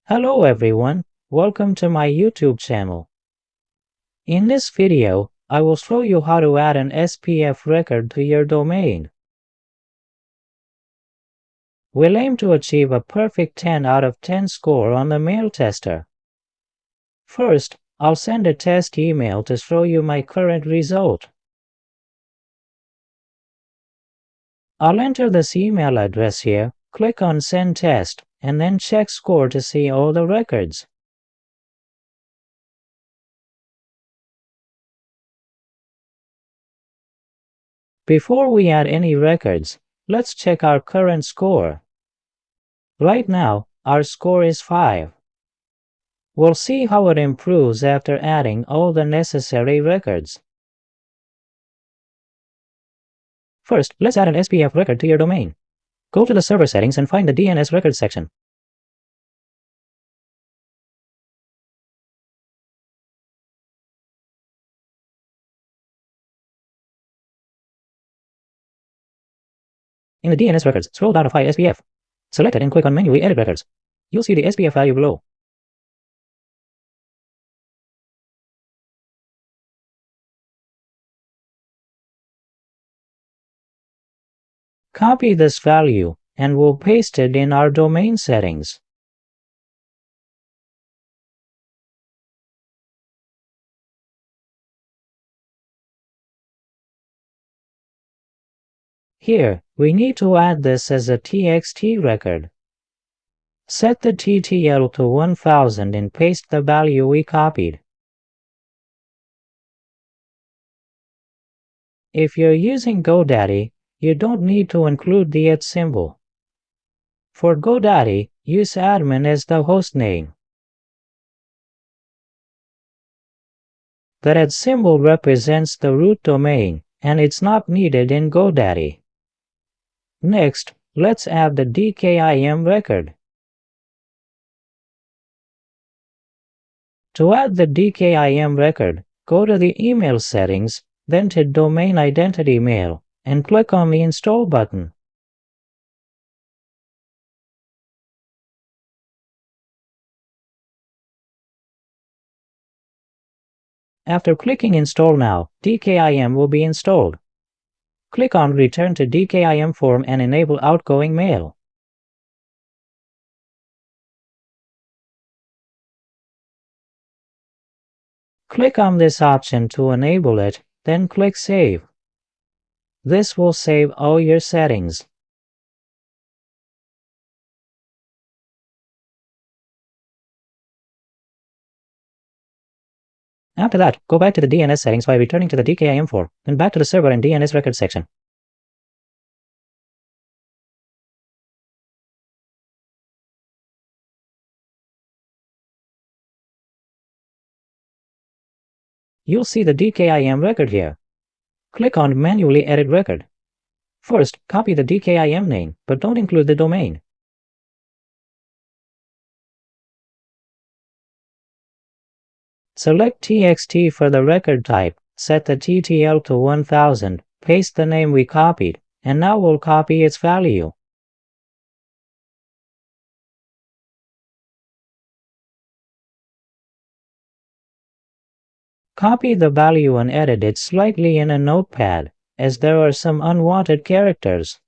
Hello everyone, welcome to my YouTube channel. In this video, I will show you how to add an SPF record to your domain. We'll aim to achieve a perfect 10 out of 10 score on the mail tester. First, I'll send a test email to show you my current result. I'll enter this email address here, click on Send Test, and then check Score to see all the records. Before we add any records, let's check our current score. Right now, our score is 5. We'll see how it improves after adding all the necessary records. First, let's add an SPF record to your domain. Go to the server settings and find the DNS records section. In the DNS records, scroll down to find SPF. Select it and click on Manually Edit Records. You'll see the SPF value below. Copy this value and we'll paste it in our domain settings. Here, we need to add this as a TXT record. Set the TTL to 1000 and paste the value we copied. If you're using GoDaddy, you don't need to include the @ symbol. For GoDaddy, use admin as the host name. The @ symbol represents the root domain, and it's not needed in GoDaddy. Next, let's add the DKIM record. To add the DKIM record, go to the email settings, then to Domain Identity Mail, and click on the Install button. After clicking Install Now, DKIM will be installed. Click on Return to DKIM form and enable outgoing mail. Click on this option to enable it, then click Save. This will save all your settings. After that, go back to the DNS settings by returning to the DKIM form, then back to the server and DNS records section. You'll see the DKIM record here. Click on Manually Edit Record. First, copy the DKIM name, but don't include the domain. Select TXT for the record type, set the TTL to 1000, paste the name we copied, and now we'll copy its value. Copy the value and edit it slightly in a notepad, as there are some unwanted characters.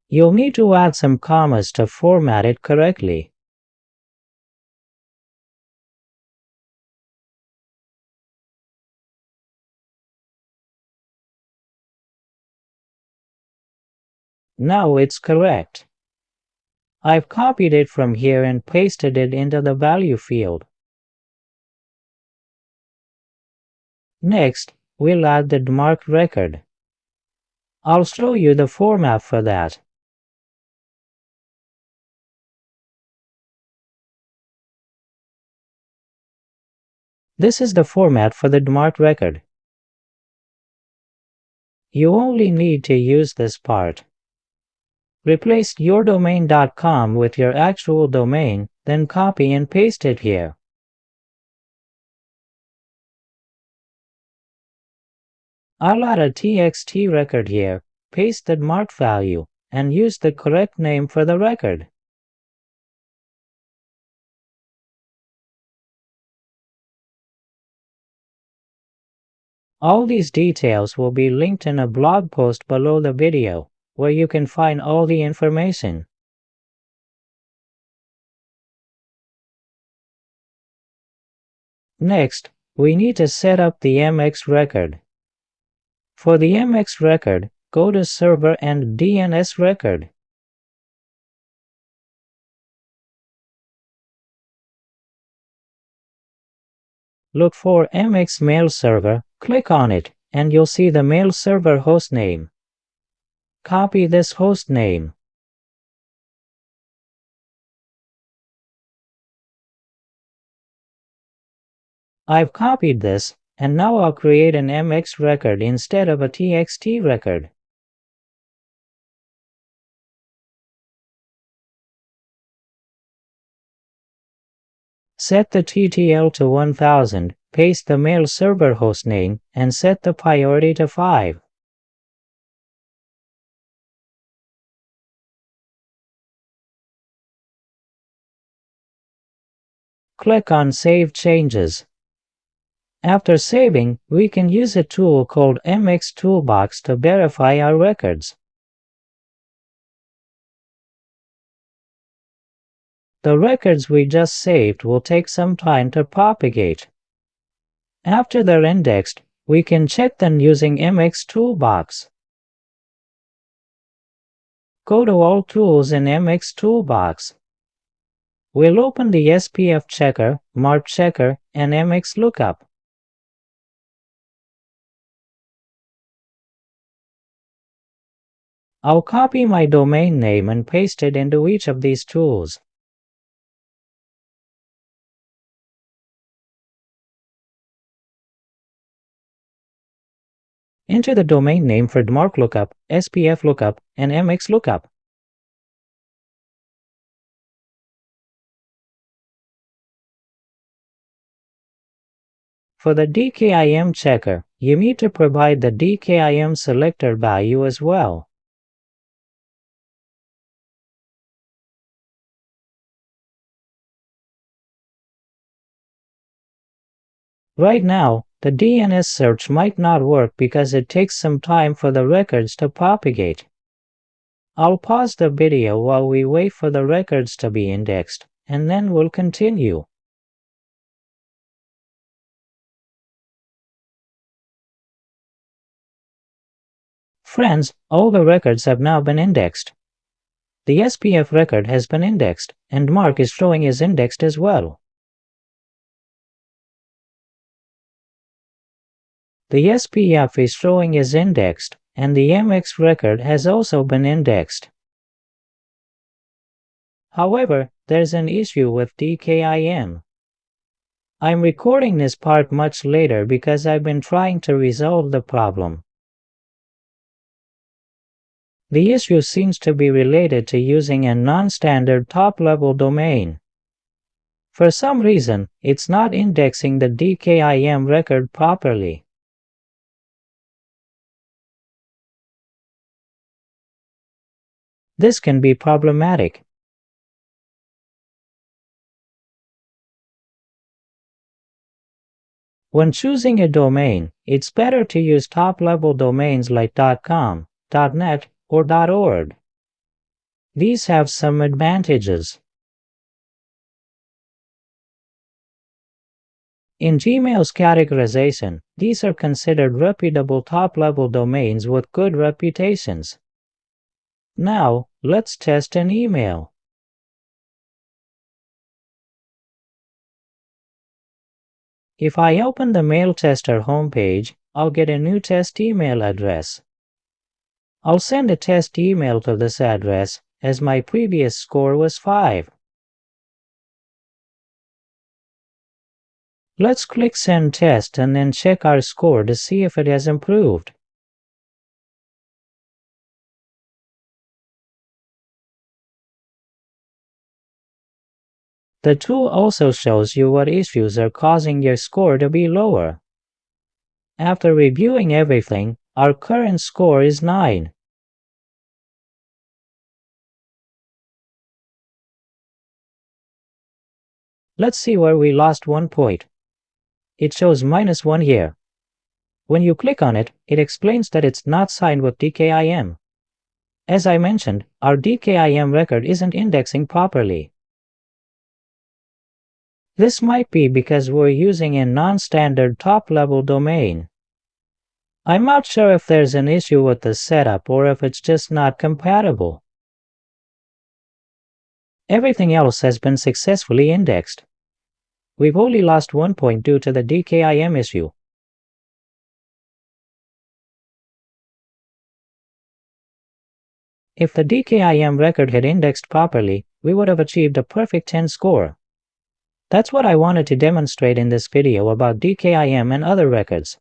You'll need to add some commas to format it correctly. Now it's correct. I've copied it from here and pasted it into the value field. Next, we'll add the DMARC record. I'll show you the format for that. This is the format for the DMARC record. You only need to use this part. Replace yourdomain.com with your actual domain, then copy and paste it here. I'll add a txt record here, paste the DMARC value, and use the correct name for the record. All these details will be linked in a blog post below the video, where you can find all the information. Next, we need to set up the MX record. For the MX record, go to Server and DNS record. Look for MX mail server, click on it, and you'll see the mail server hostname. Copy this hostname. I've copied this, and now I'll create an MX record instead of a TXT record. Set the TTL to 1000, paste the mail server hostname, and set the priority to 5. Click on Save Changes. After saving, we can use a tool called MX Toolbox to verify our records. The records we just saved will take some time to propagate. After they're indexed, we can check them using MX Toolbox. Go to All Tools in MX Toolbox. We'll open the SPF Checker, MARC Checker, and MX Lookup. I'll copy my domain name and paste it into each of these tools. Enter the domain name for DMARC Lookup, SPF Lookup, and MX Lookup. For the DKIM checker, you need to provide the DKIM selector value as well. Right now, the DNS search might not work because it takes some time for the records to propagate. I'll pause the video while we wait for the records to be indexed, and then we'll continue. Friends, all the records have now been indexed. The SPF record has been indexed, and DMARC is showing as indexed as well. The SPF is showing as indexed, and the MX record has also been indexed. However, there's an issue with DKIM. I'm recording this part much later because I've been trying to resolve the problem. The issue seems to be related to using a non-standard top-level domain. For some reason, it's not indexing the DKIM record properly. This can be problematic. When choosing a domain, it's better to use top-level domains like .com, .net, or .org. These have some advantages. In Gmail's categorization, these are considered reputable top-level domains with good reputations. Now, let's test an email. If I open the Mail Tester homepage, I'll get a new test email address. I'll send a test email to this address, as my previous score was 5. Let's click Send Test and then check our score to see if it has improved. The tool also shows you what issues are causing your score to be lower. After reviewing everything, Our current score is 9. Let's see where we lost 1 point. It shows -1 here. When you click on it, it explains that it's not signed with DKIM. As I mentioned, our DKIM record isn't indexing properly. This might be because we're using a non-standard top-level domain. I'm not sure if there's an issue with the setup or if it's just not compatible. Everything else has been successfully indexed. We've only lost 1 point due to the DKIM issue. If the DKIM record had indexed properly, we would have achieved a perfect 10 score. That's what I wanted to demonstrate in this video about DKIM and other records.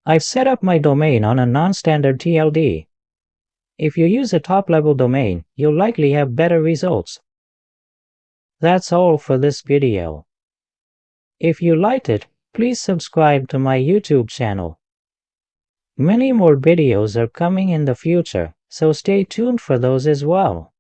I've set up my domain on a non-standard TLD. If you use a top-level domain, you'll likely have better results. That's all for this video. If you liked it, please subscribe to my YouTube channel. Many more videos are coming in the future, so stay tuned for those as well.